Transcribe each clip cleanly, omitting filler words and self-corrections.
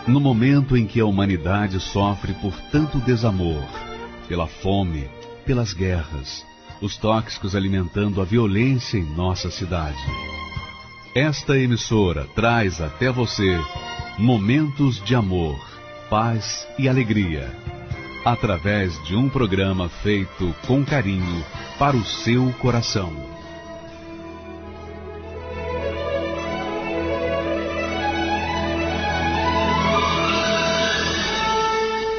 No momento em que a humanidade sofre por tanto desamor, pela fome, pelas guerras, os tóxicos alimentando a violência em nossa cidade. Esta emissora traz até você momentos de amor, paz e alegria, através de um programa feito com carinho para o seu coração.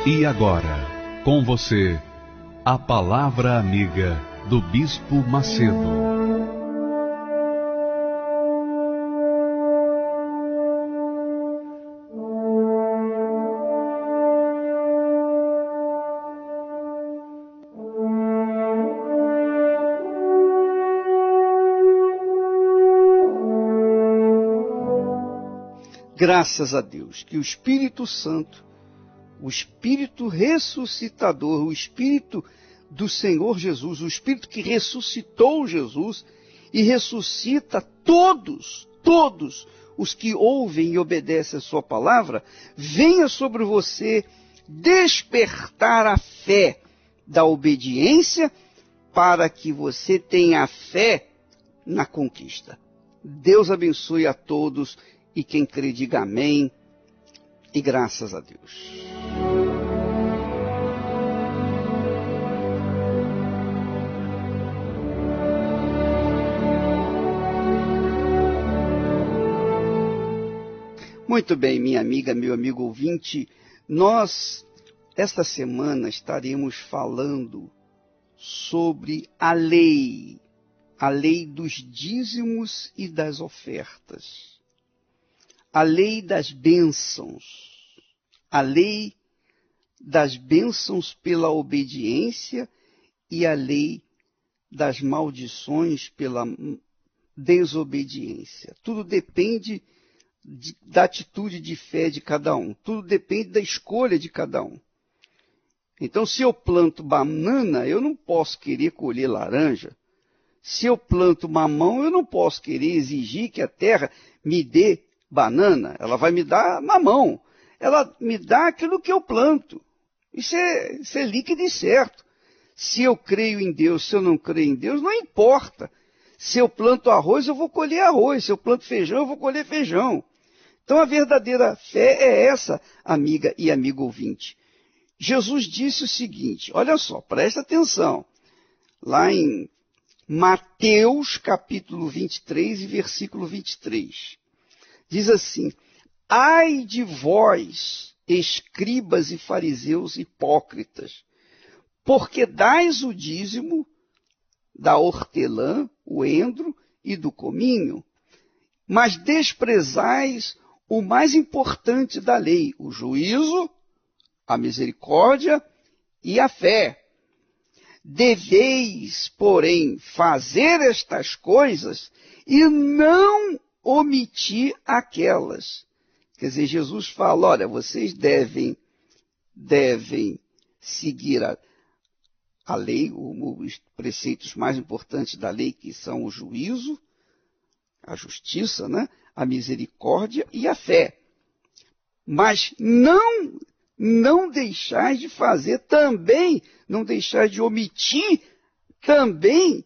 E agora, com você, a Palavra Amiga do Bispo Macedo. Graças a Deus que o Espírito Santo, o Espírito ressuscitador, o Espírito do Senhor Jesus, o Espírito que ressuscitou Jesus e ressuscita todos os que ouvem e obedecem a sua palavra, venha sobre você despertar a fé da obediência para que você tenha fé na conquista. Deus abençoe a todos e quem crê diga amém e graças a Deus. Muito bem, minha amiga, meu amigo ouvinte, nós, esta semana, estaremos falando sobre a lei dos dízimos e das ofertas, a lei das bênçãos, a lei das bênçãos pela obediência e a lei das maldições pela desobediência. Tudo depende da atitude de fé de cada um. Tudo depende da escolha de cada um. Então, se eu planto banana, eu não posso querer colher laranja. Se eu planto mamão, eu não posso querer exigir que a terra me dê banana. Ela vai me dar mamão. Ela me dá aquilo que eu planto. Isso é líquido e certo. Se eu creio em Deus, se eu não creio em Deus, não importa. Se eu planto arroz, eu vou colher arroz. Se eu planto feijão, eu vou colher feijão. Então, a verdadeira fé é essa, amiga e amigo ouvinte. Jesus disse o seguinte, olha só, presta atenção. Lá em Mateus, capítulo 23 e versículo 23. Diz assim, ai de vós, escribas e fariseus hipócritas, porque dais o dízimo da hortelã, o endro e do cominho, mas desprezais o mais importante da lei, o juízo, a misericórdia e a fé. Deveis, porém, fazer estas coisas e não omitir aquelas. Quer dizer, Jesus fala, olha, vocês devem seguir a lei, os preceitos mais importantes da lei, que são o juízo, a justiça, né? A misericórdia e a fé. Mas não deixais de fazer também, não deixais de omitir também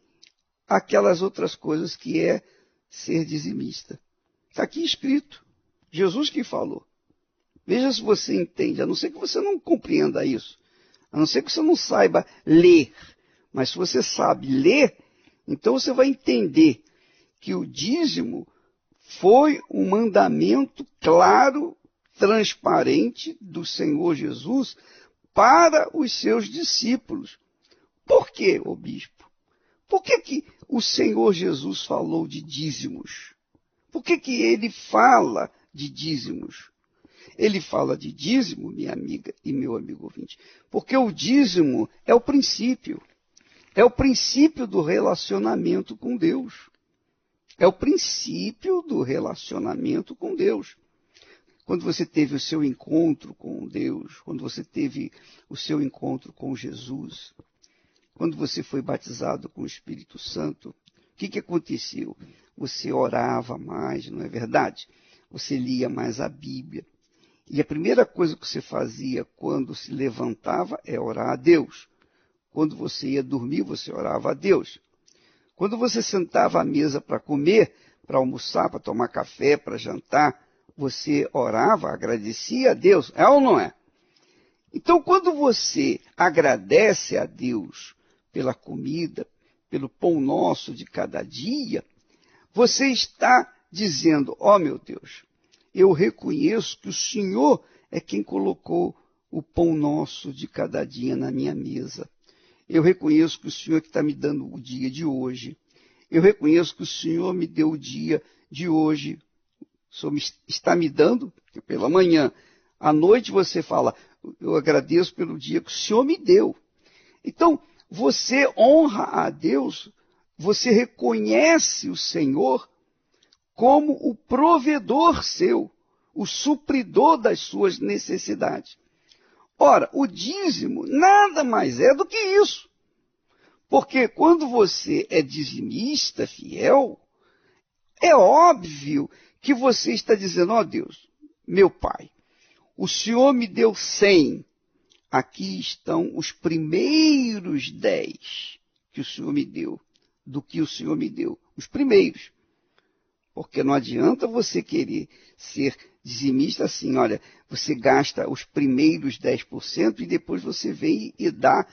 aquelas outras coisas que é ser dizimista. Está aqui escrito. Jesus que falou. Veja se você entende, a não ser que você não compreenda isso. A não ser que você não saiba ler. Mas se você sabe ler, então você vai entender que o dízimo foi um mandamento claro, transparente do Senhor Jesus para os seus discípulos. Por quê, ô bispo? Por que o Senhor Jesus falou de dízimos? Por que ele fala de dízimos? Ele fala de dízimo, minha amiga e meu amigo ouvinte, porque o dízimo é o princípio do relacionamento com Deus. É o princípio do relacionamento com Deus. Quando você teve o seu encontro com Deus, quando você teve o seu encontro com Jesus, quando você foi batizado com o Espírito Santo, o que aconteceu? Você orava mais, não é verdade? Você lia mais a Bíblia. E a primeira coisa que você fazia quando se levantava é orar a Deus. Quando você ia dormir, você orava a Deus. Quando você sentava à mesa para comer, para almoçar, para tomar café, para jantar, você orava, agradecia a Deus. É ou não é? Então, quando você agradece a Deus pela comida, pelo pão nosso de cada dia, você está dizendo, ó meu Deus, eu reconheço que o Senhor é quem colocou o pão nosso de cada dia na minha mesa. Eu reconheço que o Senhor é que está me dando o dia de hoje. Eu reconheço que o Senhor me deu o dia de hoje. O Senhor está me dando pela manhã. À noite você fala, eu agradeço pelo dia que o Senhor me deu. Então, você honra a Deus, você reconhece o Senhor como o provedor seu, o supridor das suas necessidades. Ora, o dízimo nada mais é do que isso. Porque quando você é dizimista fiel, é óbvio que você está dizendo, ó Deus, meu Pai, o Senhor me deu 100, aqui estão os primeiros 10 que o Senhor me deu, do que o Senhor me deu, os primeiros. Porque não adianta você querer ser dizimista assim, olha, você gasta os primeiros 10% e depois você vem e dá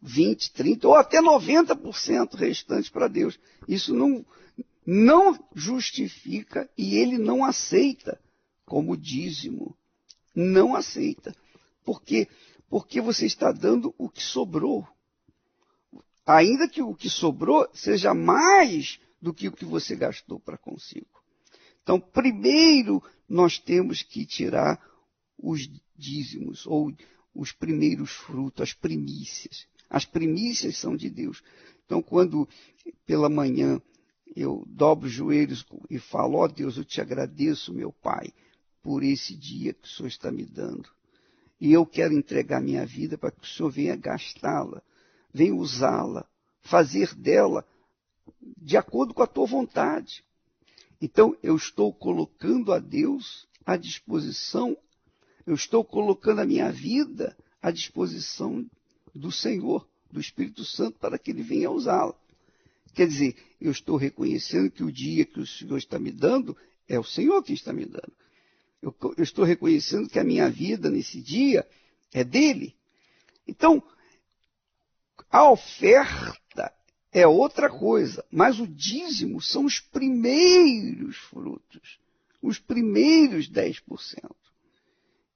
20, 30 ou até 90% restantes para Deus. Isso não justifica e ele não aceita como dízimo. Não aceita. Por quê? Porque você está dando o que sobrou. Ainda que o que sobrou seja mais do que o que você gastou para consigo. Então, primeiro, nós temos que tirar os dízimos, ou os primeiros frutos, as primícias. As primícias são de Deus. Então, quando pela manhã eu dobro os joelhos e falo, ó Deus, eu te agradeço, meu Pai, por esse dia que o Senhor está me dando. E eu quero entregar minha vida para que o Senhor venha gastá-la, venha usá-la, fazer dela de acordo com a tua vontade. Então, eu estou colocando a Deus à disposição, eu estou colocando a minha vida à disposição do Senhor, do Espírito Santo, para que Ele venha usá-la. Quer dizer, eu estou reconhecendo que o dia que o Senhor está me dando, é o Senhor que está me dando. Eu estou reconhecendo que a minha vida nesse dia é dele. Então, a oferta é outra coisa, mas o dízimo são os primeiros frutos, os primeiros 10%.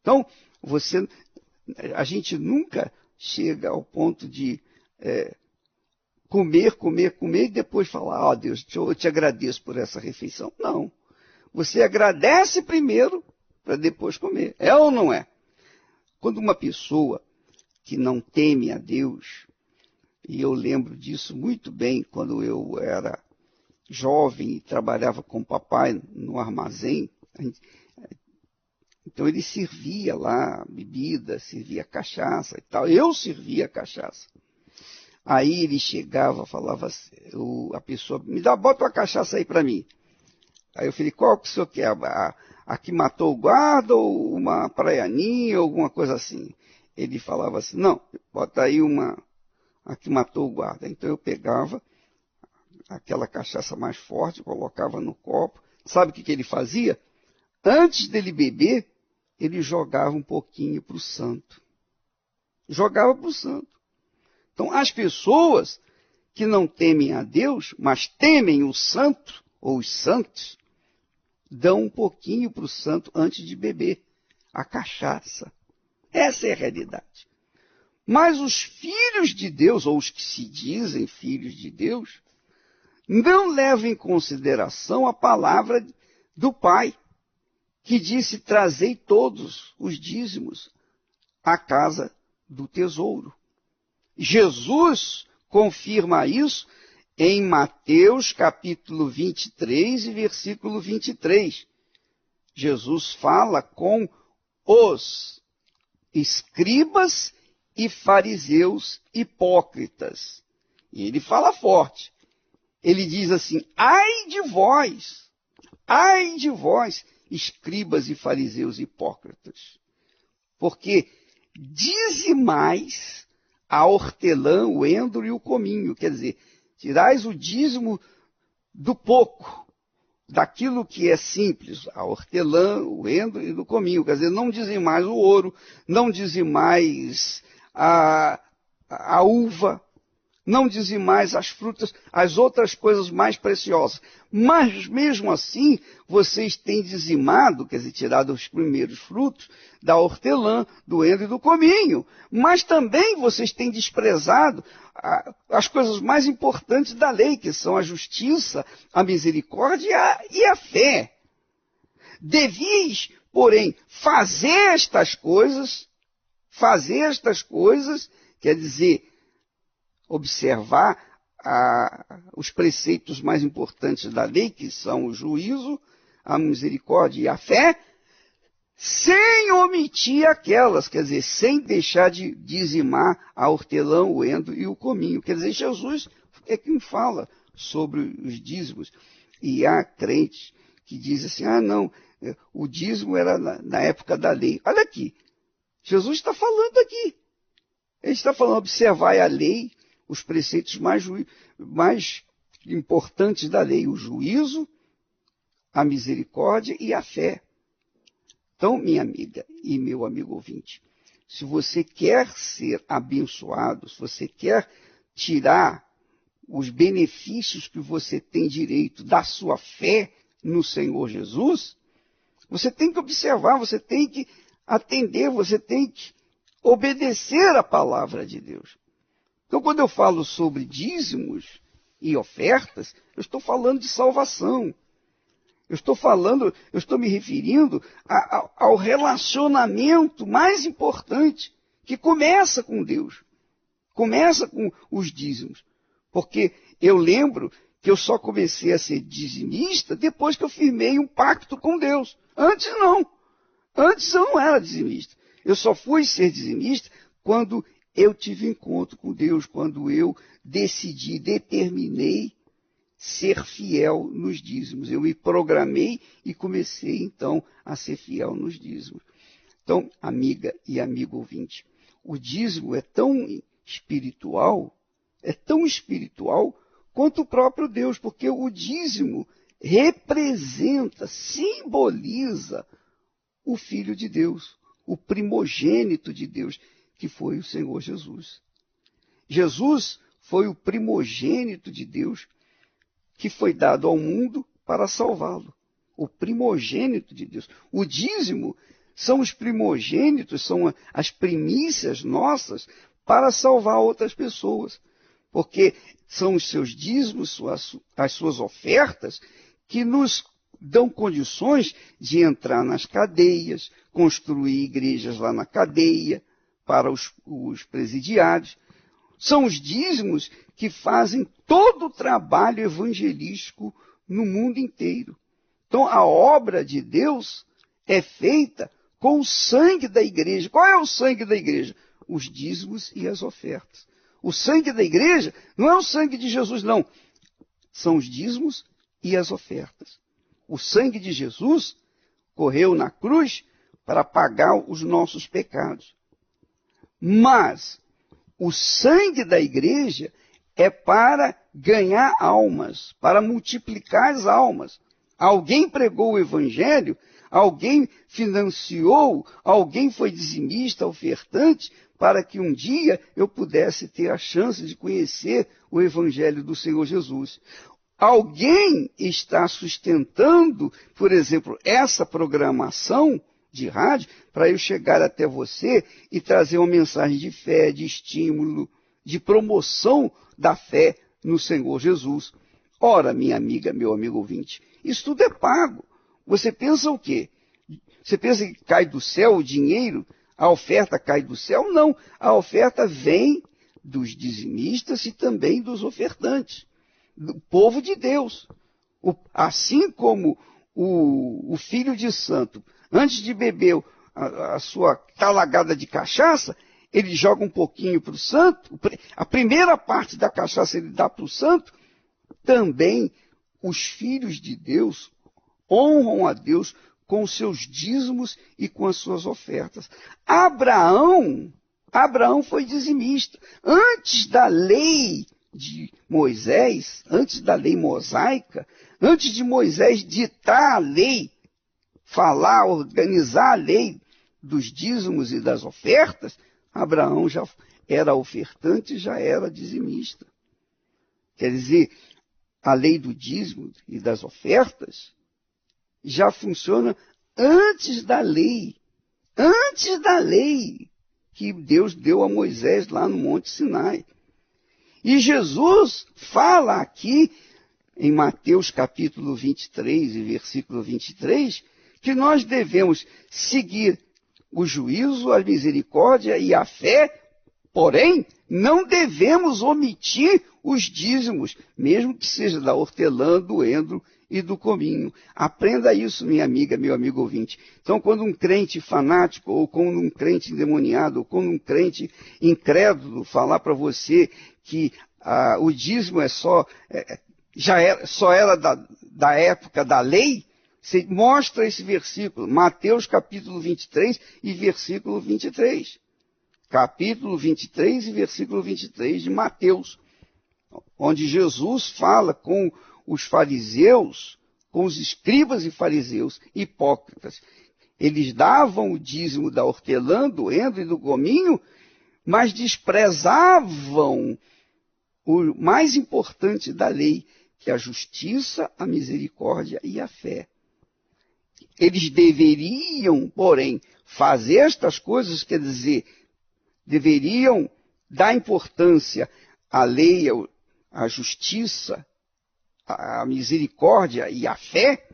Então, a gente nunca chega ao ponto de comer e depois falar, ó Deus, eu te agradeço por essa refeição. Não. Você agradece primeiro para depois comer. É ou não é? Quando uma pessoa que não teme a Deus, e eu lembro disso muito bem quando eu era jovem e trabalhava com o papai no armazém, então ele servia lá bebida, servia cachaça e tal. Eu servia cachaça. Aí ele chegava, falava, a pessoa, bota uma cachaça aí para mim. Aí eu falei, qual que o senhor quer? A que matou o guarda ou uma praianinha ou alguma coisa assim? Ele falava assim, não, bota aí a que matou o guarda. Então eu pegava aquela cachaça mais forte, colocava no copo. Sabe o que ele fazia? Antes dele beber, ele jogava um pouquinho para o santo. Jogava para o santo. Então, as pessoas que não temem a Deus, mas temem o santo, ou os santos, dão um pouquinho para o santo antes de beber a cachaça. Essa é a realidade. Mas os filhos de Deus, ou os que se dizem filhos de Deus, não levam em consideração a palavra do Pai, que disse, trazei todos os dízimos à casa do tesouro. Jesus confirma isso em Mateus capítulo 23 e versículo 23. Jesus fala com os escribas e fariseus hipócritas. E ele fala forte. Ele diz assim, ai de vós, escribas e fariseus hipócritas, porque dizimais a hortelã, o endro e o cominho. Quer dizer, tirais o dízimo do pouco, daquilo que é simples, a hortelã, o endro e do cominho. Quer dizer, não dizimais o ouro, não dizimais a uva, não dizimais as frutas, as outras coisas mais preciosas. Mas, mesmo assim, vocês têm dizimado, quer dizer, tirado os primeiros frutos da hortelã, do endro e do cominho. Mas também vocês têm desprezado as coisas mais importantes da lei, que são a justiça, a misericórdia e a fé. Devis, porém, fazer estas coisas, quer dizer, observar os preceitos mais importantes da lei, que são o juízo, a misericórdia e a fé, sem omitir aquelas, quer dizer, sem deixar de dizimar a hortelã, o endro e o cominho. Quer dizer, Jesus é quem fala sobre os dízimos. E há crentes que dizem assim, não, o dízimo era na época da lei. Olha aqui, Jesus está falando aqui. Ele está falando, observai a lei, os preceitos mais importantes da lei, o juízo, a misericórdia e a fé. Então, minha amiga e meu amigo ouvinte, se você quer ser abençoado, se você quer tirar os benefícios que você tem direito da sua fé no Senhor Jesus, você tem que observar, você tem que atender, você tem que obedecer a palavra de Deus. Então, quando eu falo sobre dízimos e ofertas, eu estou falando de salvação. Eu estou me referindo ao relacionamento mais importante, que começa com Deus. Começa com os dízimos. Porque eu lembro que eu só comecei a ser dizimista depois que eu firmei um pacto com Deus. Antes não. Antes eu não era dizimista. Eu só fui ser dizimista quando eu tive encontro com Deus, quando eu determinei ser fiel nos dízimos. Eu me programei e comecei, então, a ser fiel nos dízimos. Então, amiga e amigo ouvinte, o dízimo é tão espiritual quanto o próprio Deus, porque o dízimo representa, simboliza o Filho de Deus, o primogênito de Deus, que foi o Senhor Jesus. Jesus foi o primogênito de Deus que foi dado ao mundo para salvá-lo. O primogênito de Deus. O dízimo são os primogênitos, são as primícias nossas para salvar outras pessoas. Porque são os seus dízimos, as suas ofertas, que nos dão condições de entrar nas cadeias, construir igrejas lá na cadeia, para os presidiários. São os dízimos que fazem todo o trabalho evangelístico no mundo inteiro. Então, a obra de Deus é feita com o sangue da igreja. Qual é o sangue da igreja? Os dízimos e as ofertas. O sangue da igreja não é o sangue de Jesus, não. São os dízimos e as ofertas. O sangue de Jesus correu na cruz para pagar os nossos pecados. Mas o sangue da igreja é para ganhar almas, para multiplicar as almas. Alguém pregou o evangelho, alguém financiou, alguém foi dizimista, ofertante, para que um dia eu pudesse ter a chance de conhecer o evangelho do Senhor Jesus. Alguém está sustentando, por exemplo, essa programação de rádio, para eu chegar até você e trazer uma mensagem de fé, de estímulo, de promoção da fé no Senhor Jesus. Ora, minha amiga, meu amigo ouvinte, isso tudo é pago. Você pensa o quê? Você pensa que cai do céu o dinheiro? A oferta cai do céu? Não. A oferta vem dos dizimistas e também dos ofertantes, do povo de Deus. Assim como o filho de santo, antes de beber a sua talagada de cachaça, ele joga um pouquinho para o santo, a primeira parte da cachaça ele dá para o santo. Também os filhos de Deus honram a Deus com os seus dízimos e com as suas ofertas. Abraão foi dizimista. Antes da lei de Moisés, antes da lei mosaica, antes de Moisés ditar a lei, falar, organizar a lei dos dízimos e das ofertas, Abraão já era ofertante, já era dizimista. Quer dizer, a lei do dízimo e das ofertas já funciona antes da lei que Deus deu a Moisés lá no Monte Sinai. E Jesus fala aqui, em Mateus capítulo 23 e versículo 23, que nós devemos seguir o juízo, a misericórdia e a fé, porém, não devemos omitir os dízimos, mesmo que seja da hortelã, do endro e do cominho. Aprenda isso, minha amiga, meu amigo ouvinte. Então, quando um crente fanático, ou quando um crente endemoniado, ou quando um crente incrédulo falar para você que o dízimo só era da época da lei, você mostra esse versículo, Mateus capítulo 23 e versículo 23. Capítulo 23 e versículo 23 de Mateus, onde Jesus fala com os fariseus, com os escribas e fariseus hipócritas. Eles davam o dízimo da hortelã, do endro e do cominho, mas desprezavam o mais importante da lei, que é a justiça, a misericórdia e a fé. Eles deveriam, porém, fazer estas coisas, quer dizer, deveriam dar importância à lei, à justiça, à misericórdia e à fé,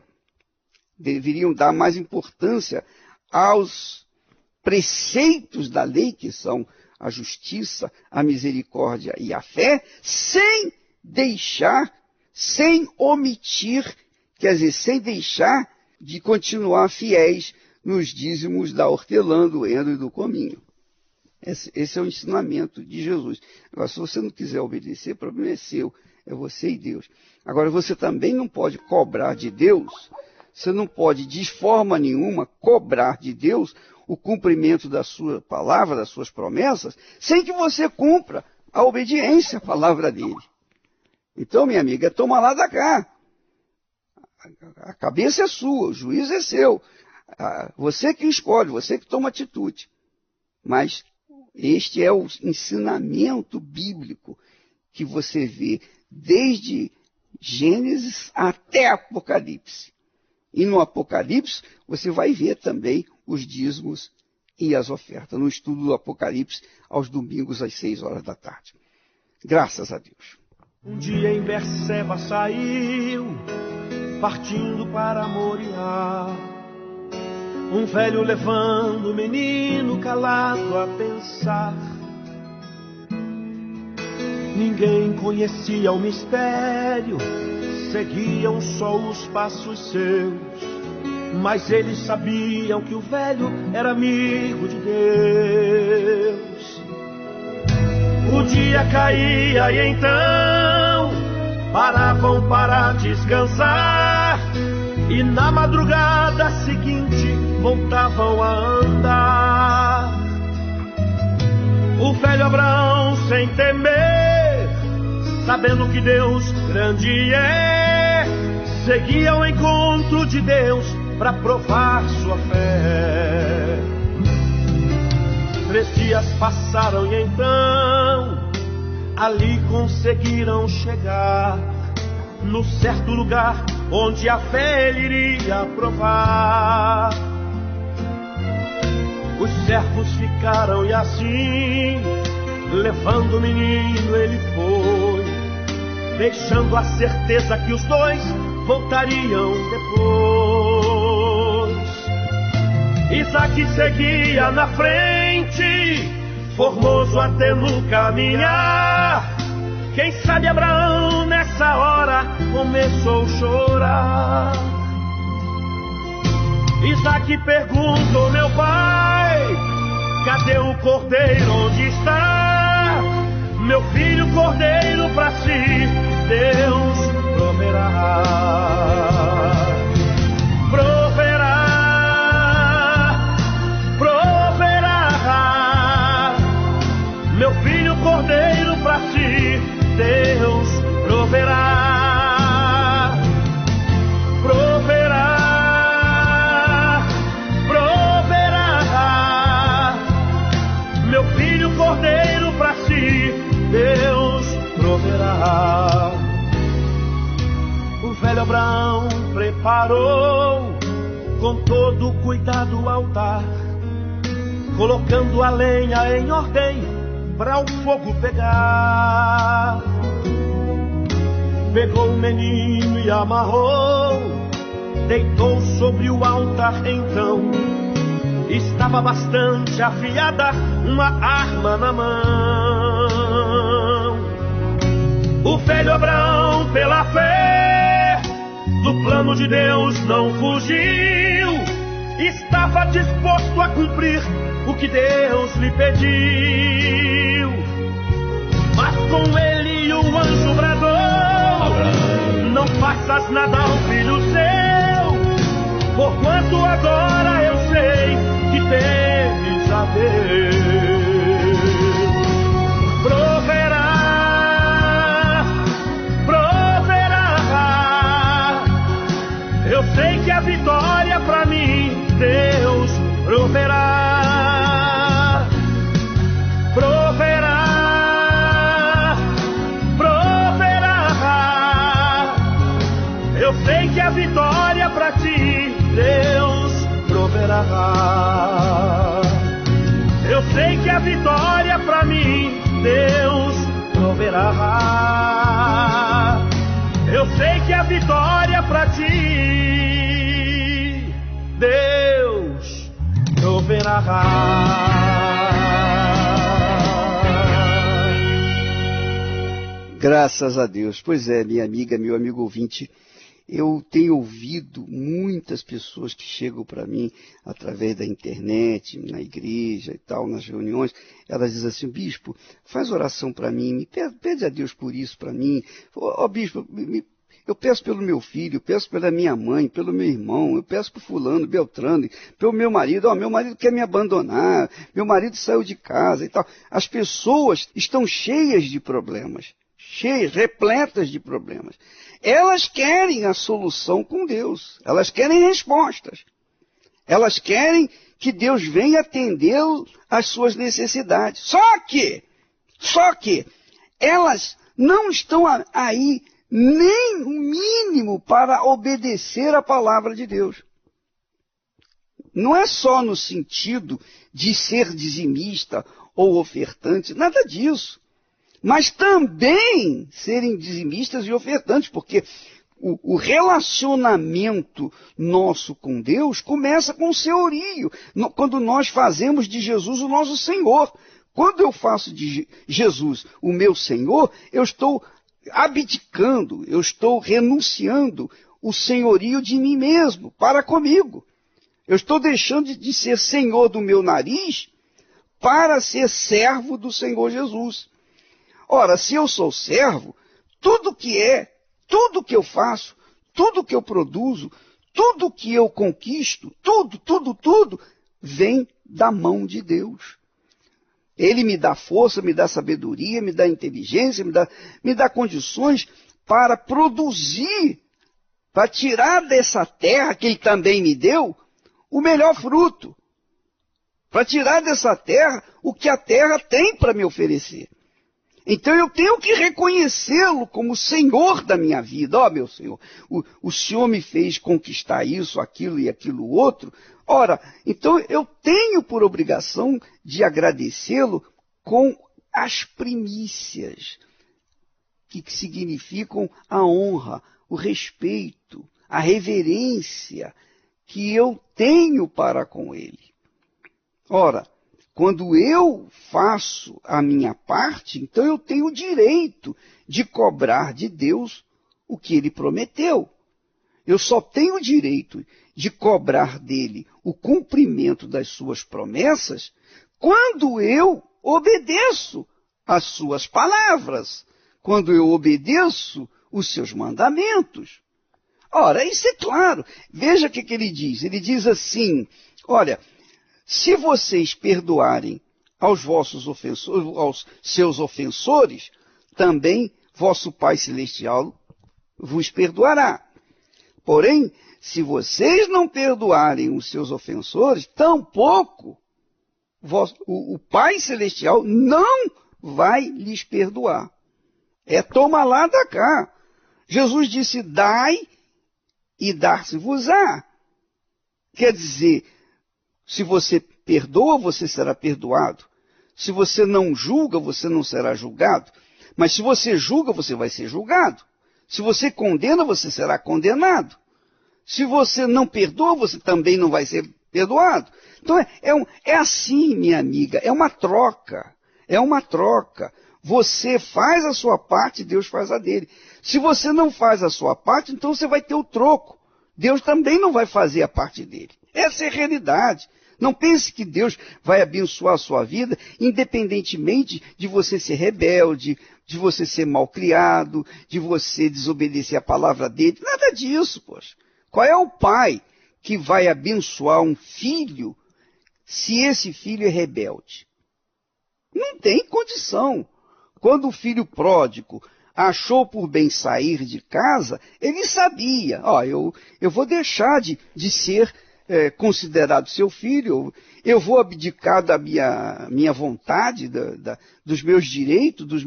deveriam dar mais importância aos preceitos da lei, que são a justiça, a misericórdia e a fé, sem omitir, quer dizer, sem deixar de continuar fiéis nos dízimos da hortelã, do endro e do cominho. Esse é o ensinamento de Jesus. Agora, se você não quiser obedecer, o problema é seu, é você e Deus. Agora, você também não pode cobrar de Deus, você não pode, de forma nenhuma, cobrar de Deus o cumprimento da sua palavra, das suas promessas, sem que você cumpra a obediência à palavra dele. Então, minha amiga, toma lá da cá. A cabeça é sua, o juízo é seu. Você que escolhe, você que toma atitude. Mas este é o ensinamento bíblico que você vê desde Gênesis até Apocalipse. E no Apocalipse você vai ver também os dízimos e as ofertas. No estudo do Apocalipse, aos domingos às 6 horas da tarde. Graças a Deus. Um dia em Berseba saiu, partindo para Moriá, um velho levando o menino calado a pensar. Ninguém conhecia o mistério, seguiam só os passos seus, mas eles sabiam que o velho era amigo de Deus. O dia caía e então paravam para descansar, e na madrugada seguinte voltavam a andar. O velho Abraão, sem temer, sabendo que Deus grande é, seguia ao encontro de Deus para provar sua fé. 3 dias passaram e então ali conseguiram chegar no certo lugar onde a fé ele iria provar. Os servos ficaram e assim, levando o menino ele foi, deixando a certeza que os dois voltariam depois. Isaque seguia na frente, formoso até no caminhar. Quem sabe Abraão nessa hora começou a chorar. Isaque perguntou: meu pai, cadê o cordeiro, onde está? Meu filho cordeiro, para si Deus proverá. Proverá. velho Abraão preparou com todo cuidado o altar, colocando a lenha em ordem para o fogo pegar. Pegou o menino e amarrou, deitou sobre o altar então. Estava bastante afiada uma arma na mão. O velho Abraão, pela fé, do plano de Deus não fugiu. Estava disposto a cumprir o que Deus lhe pediu. Mas com ele o anjo bradou: não faças nada ao filho seu, porquanto agora eu sei que temes a Deus. Proverá, proverá. Eu sei que a vitória pra mim Deus proverá. Proverá, proverá. Eu sei que a vitória pra ti Deus proverá. Eu sei que a vitória pra mim Deus proverá. Eu sei que a vitória pra ti Deus proverá. Graças a Deus. Pois é, minha amiga, meu amigo ouvinte, eu tenho ouvido muitas pessoas que chegam para mim através da internet, na igreja e tal, nas reuniões. Elas dizem assim: bispo, faz oração para mim, pede a Deus por isso para mim. Ó, bispo, eu peço pelo meu filho, eu peço pela minha mãe, pelo meu irmão, eu peço por fulano, Beltrano, pelo meu marido. Ó, meu marido quer me abandonar, meu marido saiu de casa e tal. As pessoas estão cheias de problemas, repletas de problemas. Elas querem a solução com Deus, elas querem respostas, elas querem que Deus venha atender às suas necessidades. Só que elas não estão aí nem o mínimo para obedecer a palavra de Deus. Não é só no sentido de ser dizimista ou ofertante, nada disso. Mas também serem dizimistas e ofertantes, porque o relacionamento nosso com Deus começa com o senhorio, quando nós fazemos de Jesus o nosso Senhor. Quando eu faço de Jesus o meu Senhor, eu estou abdicando, eu estou renunciando o senhorio de mim mesmo para comigo. Eu estou deixando de ser senhor do meu nariz para ser servo do Senhor Jesus. Ora, se eu sou servo, tudo que eu faço, tudo que eu produzo, tudo que eu conquisto, tudo, vem da mão de Deus. Ele me dá força, me dá sabedoria, me dá inteligência, me dá condições para produzir, para tirar dessa terra que Ele também me deu, o melhor fruto. Para tirar dessa terra o que a terra tem para me oferecer. Então eu tenho que reconhecê-lo como Senhor da minha vida. Ó, meu Senhor, o Senhor me fez conquistar isso, aquilo e aquilo outro. Ora, então eu tenho por obrigação de agradecê-lo com as primícias, que significam a honra, o respeito, a reverência que eu tenho para com ele. Ora, quando eu faço a minha parte, então eu tenho o direito de cobrar de Deus o que Ele prometeu. Eu só tenho o direito de cobrar dele o cumprimento das suas promessas quando eu obedeço às suas palavras, quando eu obedeço os seus mandamentos. Ora, isso é claro. Veja o que ele diz. Ele diz assim: olha, se vocês perdoarem aos vossos ofensores, aos seus ofensores, também vosso Pai Celestial vos perdoará. Porém, se vocês não perdoarem os seus ofensores, tampouco o Pai Celestial não vai lhes perdoar. É toma lá da cá. Jesus disse, dai e dar-se-vos-á. Quer dizer, se você perdoa, você será perdoado. Se você não julga, você não será julgado. Mas se você julga, você vai ser julgado. Se você condena, você será condenado. Se você não perdoa, você também não vai ser perdoado. Então é assim, minha amiga, é uma troca. É uma troca. Você faz a sua parte, Deus faz a dele. Se você não faz a sua parte, então você vai ter o troco. Deus também não vai fazer a parte dele. Essa é a realidade. Não pense que Deus vai abençoar a sua vida, independentemente de você ser rebelde, de você ser malcriado, de você desobedecer a palavra dele. Nada disso, poxa. Qual é o pai que vai abençoar um filho se esse filho é rebelde? Não tem condição. Quando o filho pródigo achou por bem sair de casa, ele sabia, eu vou deixar de ser considerado seu filho, eu vou abdicar da minha vontade, dos meus direitos,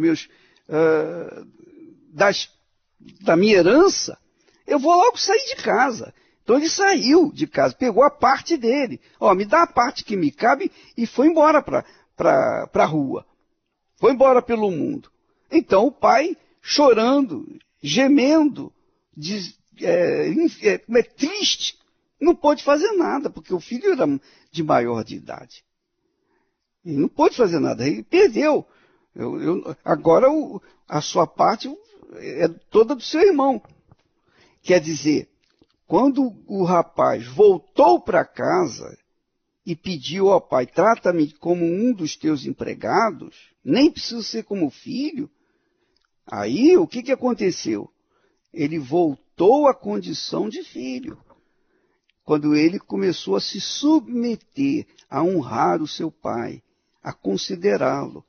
da minha herança, eu vou logo sair de casa. Então ele saiu de casa, pegou a parte dele, me dá a parte que me cabe, e foi embora para a rua, foi embora pelo mundo. Então o pai, chorando, gemendo, triste, não pôde fazer nada, porque o filho era de maior de idade. Ele não pôde fazer nada, ele perdeu. Agora a sua parte é toda do seu irmão. Quer dizer, quando o rapaz voltou para casa e pediu ao pai, trata-me como um dos teus empregados, nem preciso ser como filho, aí o que aconteceu? Ele voltou à condição de filho. Quando ele começou a se submeter, a honrar o seu pai, a considerá-lo.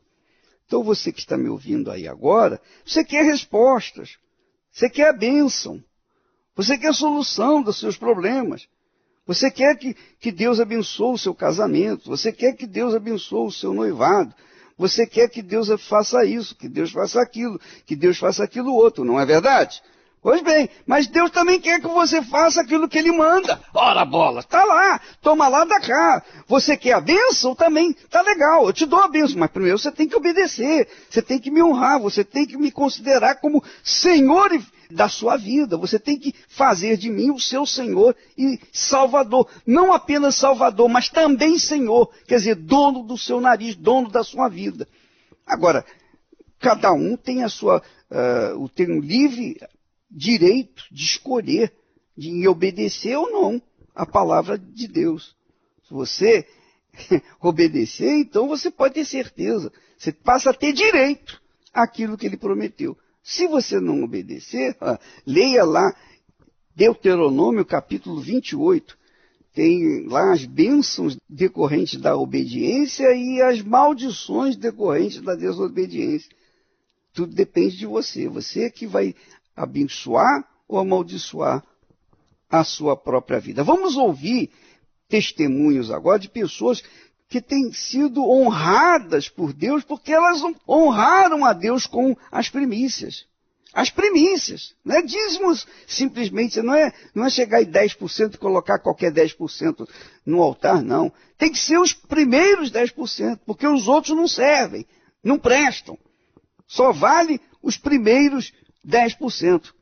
Então você que está me ouvindo aí agora, você quer respostas, você quer a bênção, você quer a solução dos seus problemas, você quer que Deus abençoe o seu casamento, você quer que Deus abençoe o seu noivado, você quer que Deus faça isso, que Deus faça aquilo, que Deus faça aquilo outro, não é verdade? Pois bem, mas Deus também quer que você faça aquilo que Ele manda. Ora bola, está lá, toma lá, dá cá. Você quer a bênção? Também, tá legal, eu te dou a bênção, mas primeiro você tem que obedecer, você tem que me honrar, você tem que me considerar como Senhor da sua vida. Você tem que fazer de mim o seu Senhor e Salvador. Não apenas Salvador, mas também Senhor, quer dizer, dono do seu nariz, dono da sua vida. Agora, cada um tem tem um livre direito de escolher, de obedecer ou não a palavra de Deus. Se você obedecer, então você pode ter certeza, você passa a ter direito àquilo que Ele prometeu. Se você não obedecer, leia lá Deuteronômio capítulo 28, tem lá as bênçãos decorrentes da obediência e as maldições decorrentes da desobediência. Tudo depende de você, você que vai abençoar ou amaldiçoar a sua própria vida. Vamos ouvir testemunhos agora de pessoas que têm sido honradas por Deus porque elas honraram a Deus com as primícias. As primícias, não é dízimos simplesmente, não é chegar em 10% e colocar qualquer 10% no altar, não. Tem que ser os primeiros 10%, porque os outros não servem, não prestam. Só vale os primeiros 10%.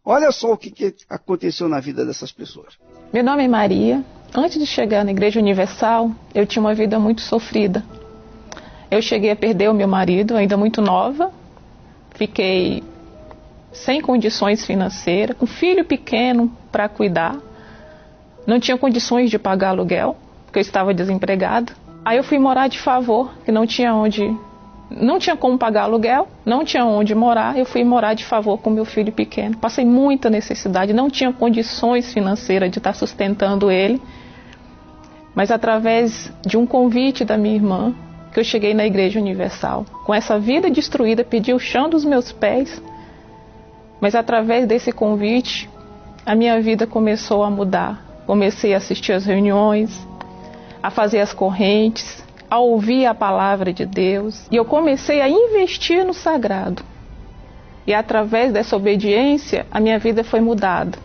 Olha só o que aconteceu na vida dessas pessoas. Meu nome é Maria. Antes de chegar na Igreja Universal, eu tinha uma vida muito sofrida. Eu cheguei a perder o meu marido, ainda muito nova. Fiquei sem condições financeiras, com um filho pequeno para cuidar. Não tinha condições de pagar aluguel, porque eu estava desempregada. Aí eu fui morar de favor, que não tinha como pagar aluguel, não tinha onde morar, eu fui morar de favor com meu filho pequeno. Passei muita necessidade, não tinha condições financeiras de estar sustentando ele. Mas através de um convite da minha irmã, que eu cheguei na Igreja Universal, com essa vida destruída, pedi o chão dos meus pés. Mas através desse convite, a minha vida começou a mudar. Comecei a assistir às reuniões, a fazer as correntes, a ouvir a palavra de Deus, e eu comecei a investir no sagrado. E através dessa obediência, a minha vida foi mudada.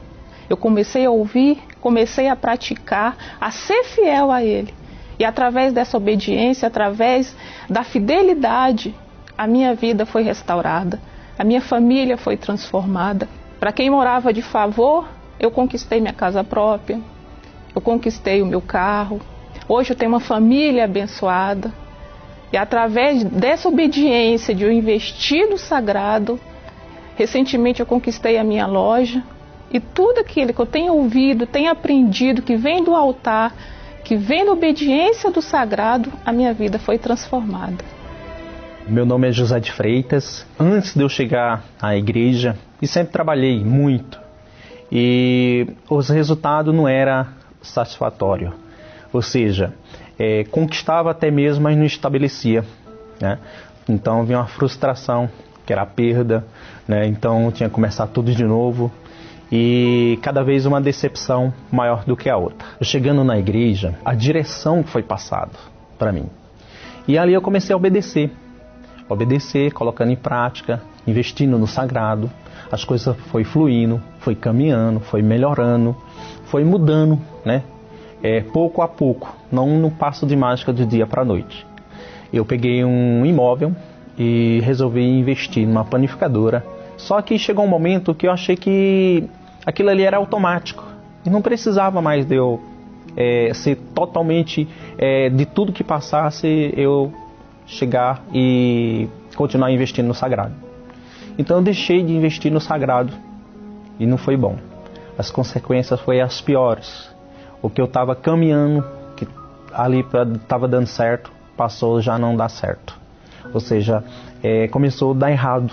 Eu comecei a ouvir, comecei a praticar, a ser fiel a Ele. E através dessa obediência, através da fidelidade, a minha vida foi restaurada. A minha família foi transformada. Para quem morava de favor, eu conquistei minha casa própria. Eu conquistei o meu carro. Hoje eu tenho uma família abençoada. E através dessa obediência, de eu investir no sagrado, recentemente eu conquistei a minha loja. E tudo aquilo que eu tenho ouvido, tenho aprendido, que vem do altar, que vem da obediência do sagrado, a minha vida foi transformada. Meu nome é José de Freitas. Antes de eu chegar à igreja, e sempre trabalhei muito, e os resultados não eram satisfatórios. Ou seja, conquistava até mesmo, mas não estabelecia, né? Então vinha uma frustração, que era a perda, né? Então eu tinha que começar tudo de novo. E cada vez uma decepção maior do que a outra. Eu chegando na igreja, a direção foi passada para mim. E ali eu comecei a obedecer, colocando em prática, investindo no sagrado. As coisas foi fluindo, foi caminhando, foi melhorando, foi mudando, né? Pouco a pouco, não no passo de mágica do dia para a noite. Eu peguei um imóvel e resolvi investir numa panificadora. Só que chegou um momento que eu achei que aquilo ali era automático. E não precisava mais de eu ser totalmente, de tudo que passasse, eu chegar e continuar investindo no sagrado. Então eu deixei de investir no sagrado. E não foi bom. As consequências foram as piores. O que eu estava caminhando, que ali estava dando certo, passou já não dar certo. Ou seja, começou a dar errado.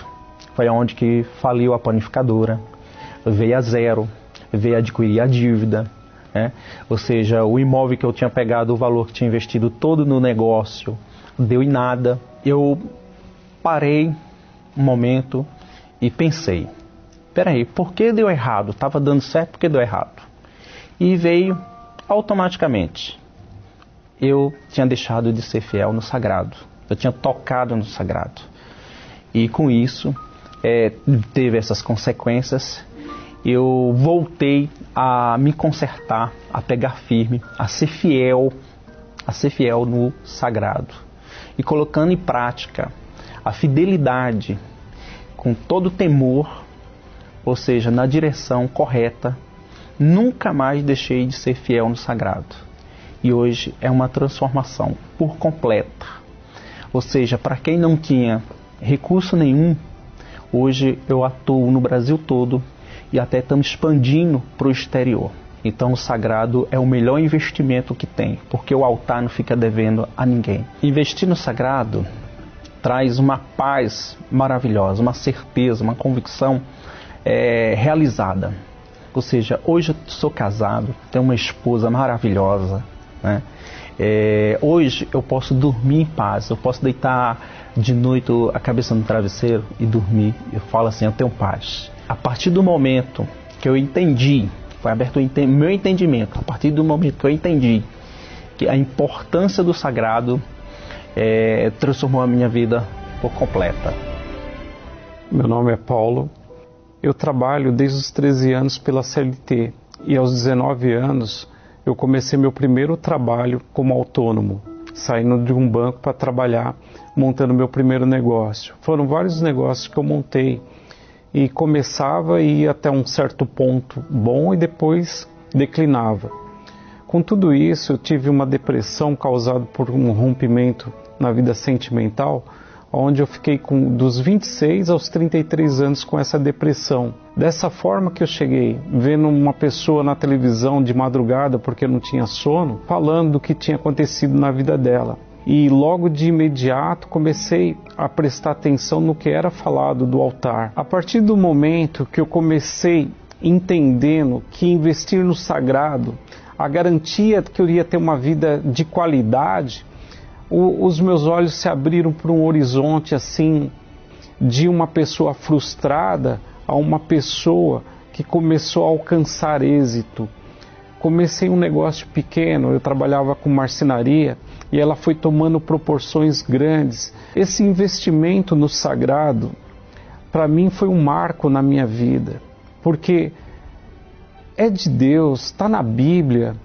Foi onde que faliu a panificadora, veio a zero, veio adquirir a dívida, né? Ou seja, o imóvel que eu tinha pegado, o valor que tinha investido todo no negócio, deu em nada. Eu parei um momento e pensei, peraí, por que deu errado? Estava dando certo, por que deu errado? E veio automaticamente. Eu tinha deixado de ser fiel no sagrado, eu tinha tocado no sagrado. E com isso, teve essas consequências. Eu voltei a me consertar, a pegar firme, a ser fiel no sagrado. E colocando em prática a fidelidade com todo temor, ou seja, na direção correta, nunca mais deixei de ser fiel no sagrado. E hoje é uma transformação por completa. Ou seja, para quem não tinha recurso nenhum, hoje eu atuo no Brasil todo e até estamos expandindo para o exterior. Então o sagrado é o melhor investimento que tem, porque o altar não fica devendo a ninguém. Investir no sagrado traz uma paz maravilhosa, uma certeza, uma convicção realizada. Ou seja, hoje eu sou casado, tenho uma esposa maravilhosa, né? Hoje eu posso dormir em paz, eu posso deitar de noite a cabeça no travesseiro e dormir. Eu falo assim, eu tenho paz. A partir do momento que eu entendi, foi aberto o meu entendimento, a partir do momento que eu entendi que a importância do sagrado transformou a minha vida por completa. Meu nome é Paulo, eu trabalho desde os 13 anos pela CLT e aos 19 anos eu comecei meu primeiro trabalho como autônomo, saindo de um banco para trabalhar, montando meu primeiro negócio. Foram vários negócios que eu montei e começava e ia até um certo ponto bom e depois declinava. Com tudo isso, eu tive uma depressão causada por um rompimento na vida sentimental, onde eu fiquei dos 26 aos 33 anos com essa depressão. Dessa forma que eu cheguei, vendo uma pessoa na televisão de madrugada, porque eu não tinha sono, falando do que tinha acontecido na vida dela. E logo de imediato comecei a prestar atenção no que era falado do altar. A partir do momento que eu comecei entendendo que investir no sagrado, a garantia que eu ia ter uma vida de qualidade, os meus olhos se abriram para um horizonte assim, de uma pessoa frustrada a uma pessoa que começou a alcançar êxito. Comecei um negócio pequeno, eu trabalhava com marcenaria e ela foi tomando proporções grandes. Esse investimento no sagrado para mim foi um marco na minha vida, porque é de Deus, está na Bíblia,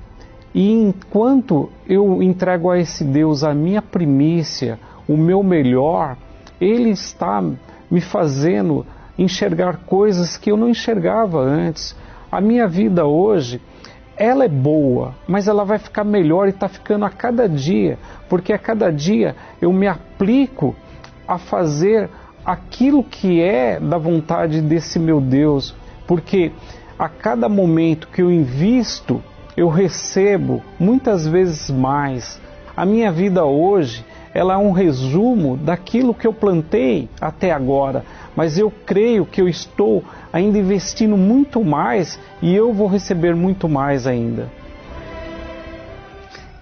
e enquanto eu entrego a esse Deus a minha primícia, o meu melhor, Ele está me fazendo enxergar coisas que eu não enxergava antes. A minha vida hoje, ela é boa, mas ela vai ficar melhor e está ficando a cada dia, porque a cada dia eu me aplico a fazer aquilo que é da vontade desse meu Deus, porque a cada momento que eu invisto, eu recebo muitas vezes mais. A minha vida hoje, ela é um resumo daquilo que eu plantei até agora, mas eu creio que eu estou ainda investindo muito mais e eu vou receber muito mais ainda.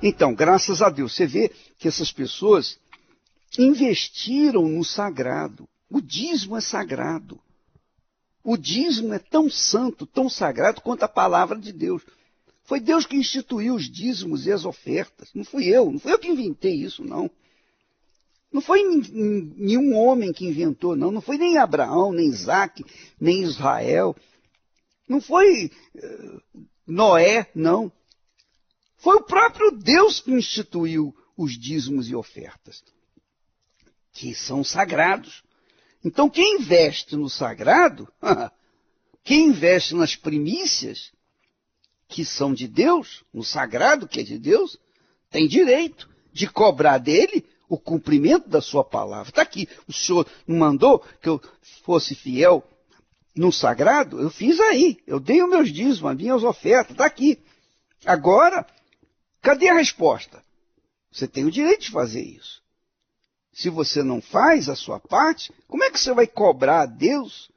Então, graças a Deus, você vê que essas pessoas investiram no sagrado. O dízimo é sagrado. O dízimo é tão santo, tão sagrado quanto a palavra de Deus. Foi Deus que instituiu os dízimos e as ofertas. Não fui eu que inventei isso, não. Não foi nenhum homem que inventou, não. Não foi nem Abraão, nem Isaac, nem Israel. Não foi Noé, não. Foi o próprio Deus que instituiu os dízimos e ofertas, que são sagrados. Então, quem investe no sagrado, quem investe nas primícias, que são de Deus, no sagrado que é de Deus, tem direito de cobrar dele o cumprimento da sua palavra. Está aqui, o Senhor não mandou que eu fosse fiel no sagrado? Eu fiz aí, eu dei os meus dízimos, as minhas ofertas, está aqui. Agora, cadê a resposta? Você tem o direito de fazer isso. Se você não faz a sua parte, como é que você vai cobrar a Deus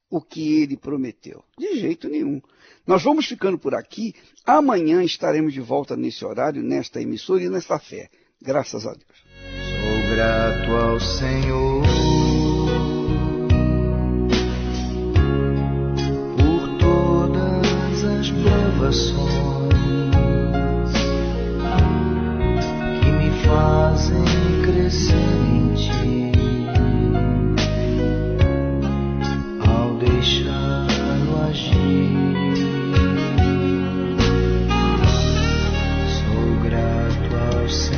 o que Ele prometeu? De jeito nenhum. Nós vamos ficando por aqui. Amanhã estaremos de volta nesse horário, nesta emissora e nesta fé. Graças a Deus. Sou grato ao Senhor por todas as provações que me fazem crescer em Ti, ao deixá-lo agir. Sou grato ao Senhor,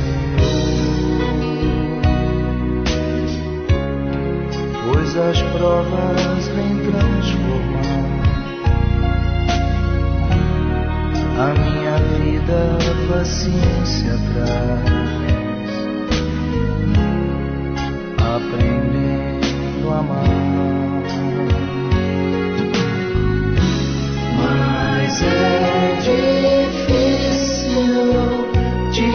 pois as provas vêm transformar a minha vida, paciência traz, aprendendo a amar. Mas é difícil te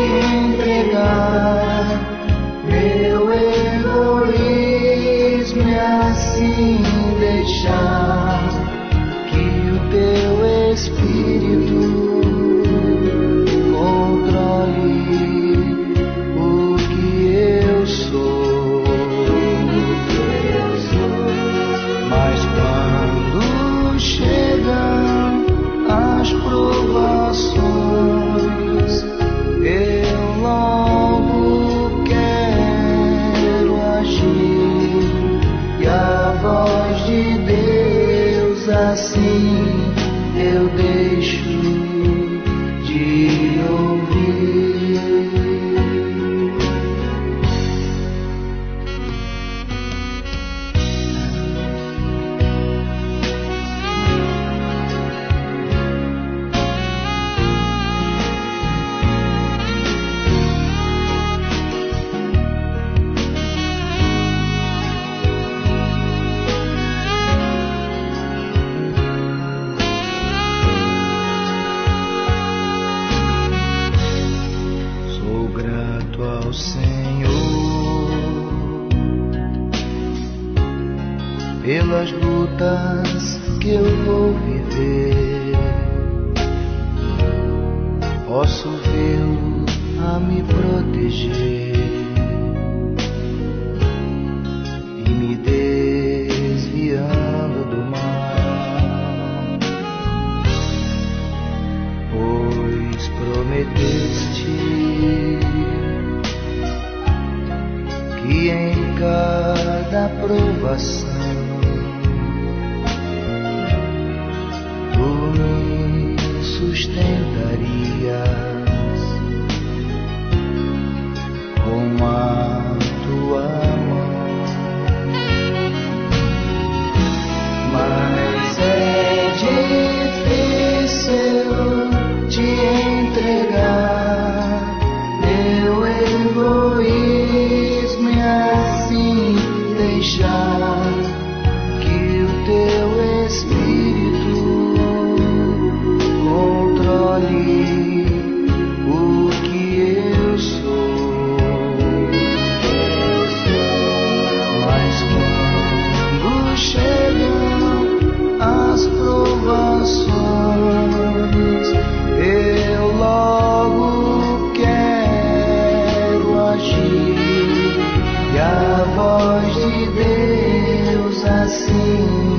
entregar meu egoísmo e assim deixar que o teu Espírito controle o que eu sou. Mas quando chegam as provações, eu logo quero agir, e a voz de Deus assim eu deixo de ouvir. Sou grato ao Senhor pelas lutas que eu vou viver. Posso vê-lo a me proteger e me desviando do mal, pois prometeste que em cada provação sustentarias com a tua mão. Mas é difícil te entregar meu egoísmo e assim deixar que o teu Espírito controle o que eu sou. Mas quando chegam as provações, eu logo quero agir, e a voz de Deus assim